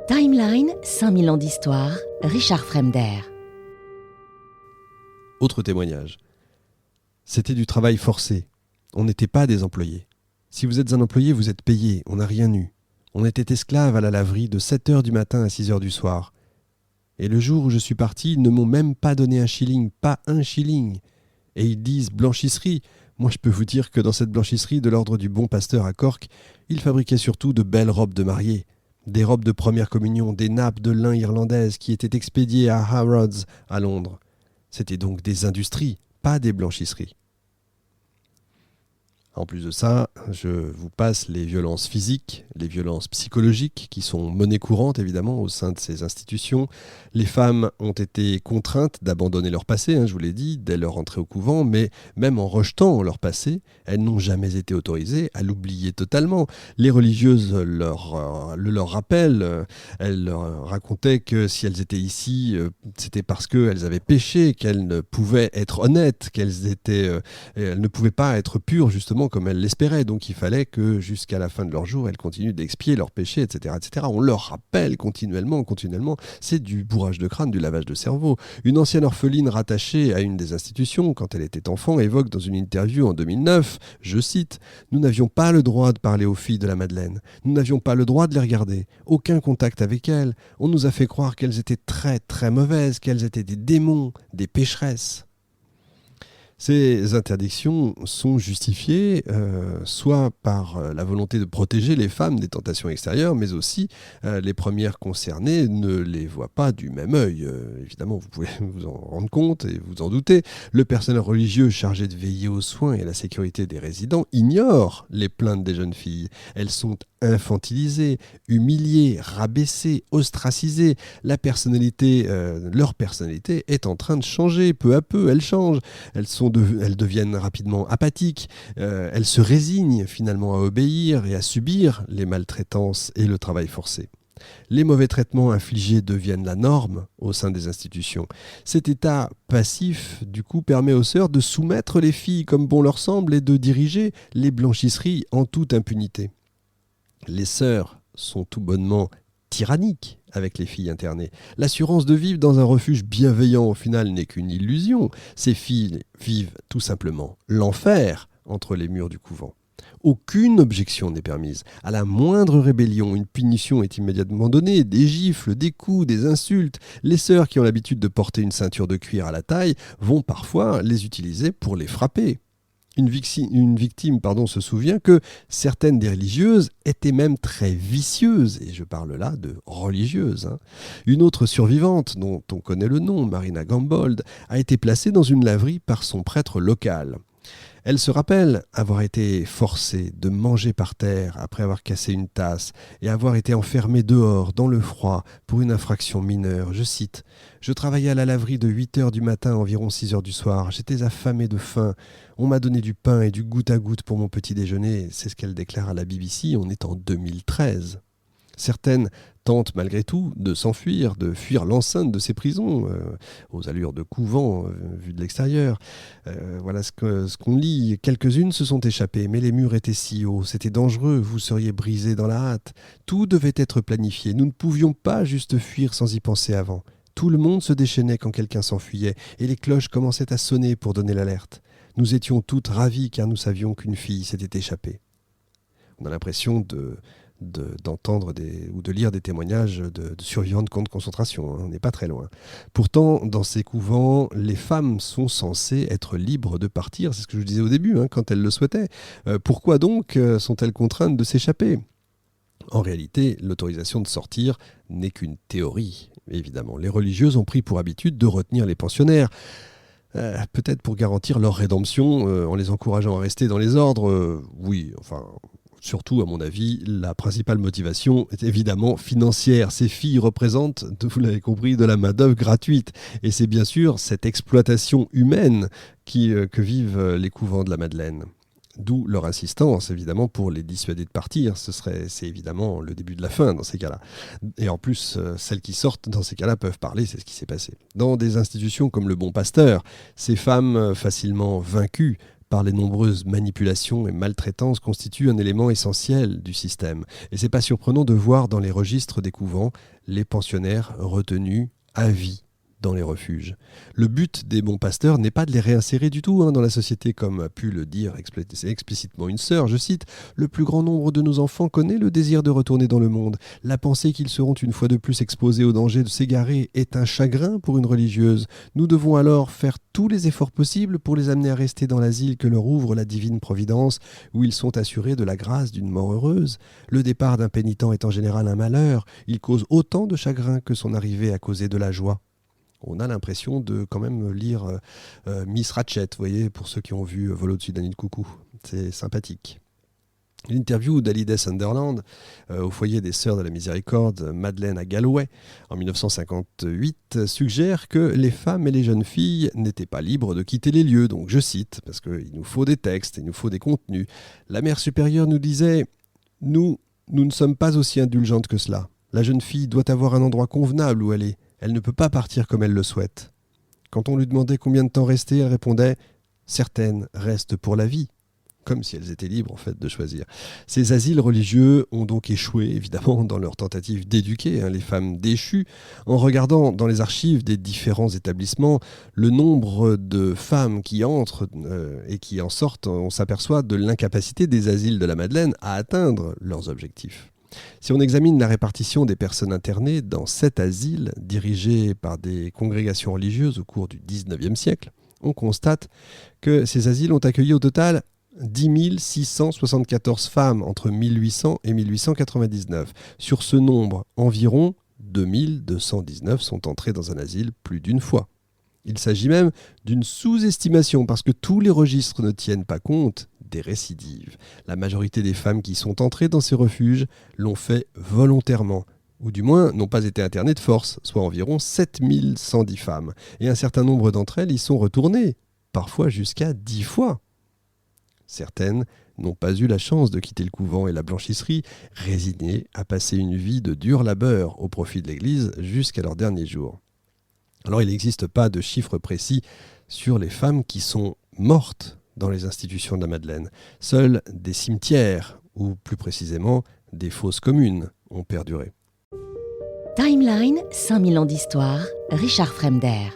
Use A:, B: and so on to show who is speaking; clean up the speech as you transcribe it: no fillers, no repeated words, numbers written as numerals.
A: Timeline, 5000 ans d'histoire, Richard Fremder.
B: Autre témoignage. C'était du travail forcé. On n'était pas des employés. Si vous êtes un employé, vous êtes payé, on n'a rien eu. On était esclaves à la laverie de 7h du matin à 6h du soir. Et le jour où je suis parti, ils ne m'ont même pas donné un shilling, pas un shilling. Et ils disent blanchisserie. Moi, je peux vous dire que dans cette blanchisserie de l'ordre du Bon Pasteur à Cork, ils fabriquaient surtout de belles robes de mariée. Des robes de première communion, des nappes de lin irlandaises qui étaient expédiées à Harrods, à Londres. C'était donc des industries, pas des blanchisseries. En plus de ça, je vous passe les violences physiques, les violences psychologiques qui sont monnaie courante évidemment au sein de ces institutions. Les femmes ont été contraintes d'abandonner leur passé, je vous l'ai dit, dès leur entrée au couvent, mais même en rejetant leur passé, elles n'ont jamais été autorisées à l'oublier totalement. Les religieuses le leur rappellent, elles leur racontaient que si elles étaient ici, c'était parce qu'elles avaient péché, qu'elles ne pouvaient être honnêtes, elles ne pouvaient pas être pures justement comme elles l'espéraient, donc il fallait que jusqu'à la fin de leur jour, elles continuent d'expier leurs péchés, etc., etc. On leur rappelle continuellement, c'est du bourrage de crâne, du lavage de cerveau. Une ancienne orpheline rattachée à une des institutions, quand elle était enfant, évoque dans une interview en 2009, je cite, « Nous n'avions pas le droit de parler aux filles de la Madeleine, nous n'avions pas le droit de les regarder, aucun contact avec elles, on nous a fait croire qu'elles étaient très très mauvaises, qu'elles étaient des démons, des pécheresses. » Ces interdictions sont justifiées soit par la volonté de protéger les femmes des tentations extérieures, mais aussi les premières concernées ne les voient pas du même œil. Évidemment, vous pouvez vous en rendre compte et vous en douter. Le personnel religieux chargé de veiller aux soins et à la sécurité des résidents ignore les plaintes des jeunes filles. Elles sont infantilisées, humiliées, rabaissées, ostracisées. Leur personnalité est en train de changer peu à peu. Elle change. Elles deviennent rapidement apathiques. Elles se résignent finalement à obéir et à subir les maltraitances et le travail forcé. Les mauvais traitements infligés deviennent la norme au sein des institutions. Cet état passif, du coup, permet aux sœurs de soumettre les filles comme bon leur semble et de diriger les blanchisseries en toute impunité. Les sœurs sont tout bonnement tyranniques avec les filles internées. L'assurance de vivre dans un refuge bienveillant au final n'est qu'une illusion. Ces filles vivent tout simplement l'enfer entre les murs du couvent. Aucune objection n'est permise. À la moindre rébellion, une punition est immédiatement donnée, des gifles, des coups, des insultes. Les sœurs qui ont l'habitude de porter une ceinture de cuir à la taille vont parfois les utiliser pour les frapper. Une victime se souvient que certaines des religieuses étaient même très vicieuses, et je parle là de religieuses. Une autre survivante, dont on connaît le nom, Marina Gambold, a été placée dans une laverie par son prêtre local. Elle se rappelle avoir été forcée de manger par terre après avoir cassé une tasse et avoir été enfermée dehors dans le froid pour une infraction mineure. Je cite « Je travaillais à la laverie de 8h du matin à environ 6h du soir. J'étais affamée de faim. On m'a donné du pain et du goutte à goutte pour mon petit déjeuner. » C'est ce qu'elle déclare à la BBC. On est en 2013. Certaines tentent malgré tout de s'enfuir, de fuir l'enceinte de ces prisons, aux allures de couvent vues de l'extérieur. Voilà ce qu'on lit. Quelques-unes se sont échappées, mais les murs étaient si hauts, c'était dangereux, vous seriez brisés dans la hâte. Tout devait être planifié, nous ne pouvions pas juste fuir sans y penser avant. Tout le monde se déchaînait quand quelqu'un s'enfuyait, et les cloches commençaient à sonner pour donner l'alerte. Nous étions toutes ravies car nous savions qu'une fille s'était échappée. On a l'impression d'entendre ou de lire des témoignages de survivants de camps de concentration. On n'est pas très loin. Pourtant, dans ces couvents, les femmes sont censées être libres de partir. C'est ce que je vous disais au début, quand elles le souhaitaient. Pourquoi donc sont-elles contraintes de s'échapper ? En réalité, l'autorisation de sortir n'est qu'une théorie, évidemment. Les religieuses ont pris pour habitude de retenir les pensionnaires. Peut-être pour garantir leur rédemption, en les encourageant à rester dans les ordres. Surtout, à mon avis, la principale motivation est évidemment financière. Ces filles représentent, vous l'avez compris, de la main-d'œuvre gratuite. Et c'est bien sûr cette exploitation humaine que vivent les couvents de la Madeleine. D'où leur insistance, évidemment, pour les dissuader de partir. C'est évidemment le début de la fin dans ces cas-là. Et en plus, celles qui sortent dans ces cas-là peuvent parler, c'est ce qui s'est passé. Dans des institutions comme le Bon Pasteur, ces femmes facilement vaincues par les nombreuses manipulations et maltraitances, constitue un élément essentiel du système. Et c'est pas surprenant de voir dans les registres des couvents les pensionnaires retenus à vie dans les refuges. Le but des bons pasteurs n'est pas de les réinsérer du tout dans la société, comme a pu le dire explicitement une sœur, je cite, « Le plus grand nombre de nos enfants connaît le désir de retourner dans le monde. La pensée qu'ils seront une fois de plus exposés au danger de s'égarer est un chagrin pour une religieuse. Nous devons alors faire tous les efforts possibles pour les amener à rester dans l'asile que leur ouvre la divine providence, où ils sont assurés de la grâce d'une mort heureuse. Le départ d'un pénitent est en général un malheur. Il cause autant de chagrin que son arrivée a causé de la joie. » On a l'impression de quand même lire Miss Ratched, vous voyez, pour ceux qui ont vu Vol au-dessus d'un nid de coucou. C'est sympathique. L'interview d'Halideh Sunderland au foyer des Sœurs de la Miséricorde, Madeleine à Galway, en 1958, suggère que les femmes et les jeunes filles n'étaient pas libres de quitter les lieux. Donc je cite, parce qu'il nous faut des textes, il nous faut des contenus. La mère supérieure nous disait « Nous ne sommes pas aussi indulgentes que cela. La jeune fille doit avoir un endroit convenable où aller. Elle ne peut pas partir comme elle le souhaite. » Quand on lui demandait combien de temps rester, elle répondait « Certaines restent pour la vie », comme si elles étaient libres en fait de choisir. Ces asiles religieux ont donc échoué évidemment dans leur tentative d'éduquer les femmes déchues. En regardant dans les archives des différents établissements, le nombre de femmes qui entrent et qui en sortent, on s'aperçoit de l'incapacité des asiles de la Madeleine à atteindre leurs objectifs. Si on examine la répartition des personnes internées dans 7 asiles dirigés par des congrégations religieuses au cours du XIXe siècle, on constate que ces asiles ont accueilli au total 10 674 femmes entre 1800 et 1899. Sur ce nombre, environ 2219 sont entrées dans un asile plus d'une fois. Il s'agit même d'une sous-estimation parce que tous les registres ne tiennent pas compte des récidives. La majorité des femmes qui sont entrées dans ces refuges l'ont fait volontairement, ou du moins n'ont pas été internées de force, soit environ 7110 femmes. Et un certain nombre d'entre elles y sont retournées, parfois jusqu'à 10 fois. Certaines n'ont pas eu la chance de quitter le couvent et la blanchisserie, résignées à passer une vie de dur labeur au profit de l'Église jusqu'à leurs derniers jours. Alors il n'existe pas de chiffres précis sur les femmes qui sont mortes dans les institutions de la Madeleine. Seuls des cimetières, ou plus précisément des fosses communes, ont perduré.
A: Timeline, 5000 ans d'histoire, Richard Fremder.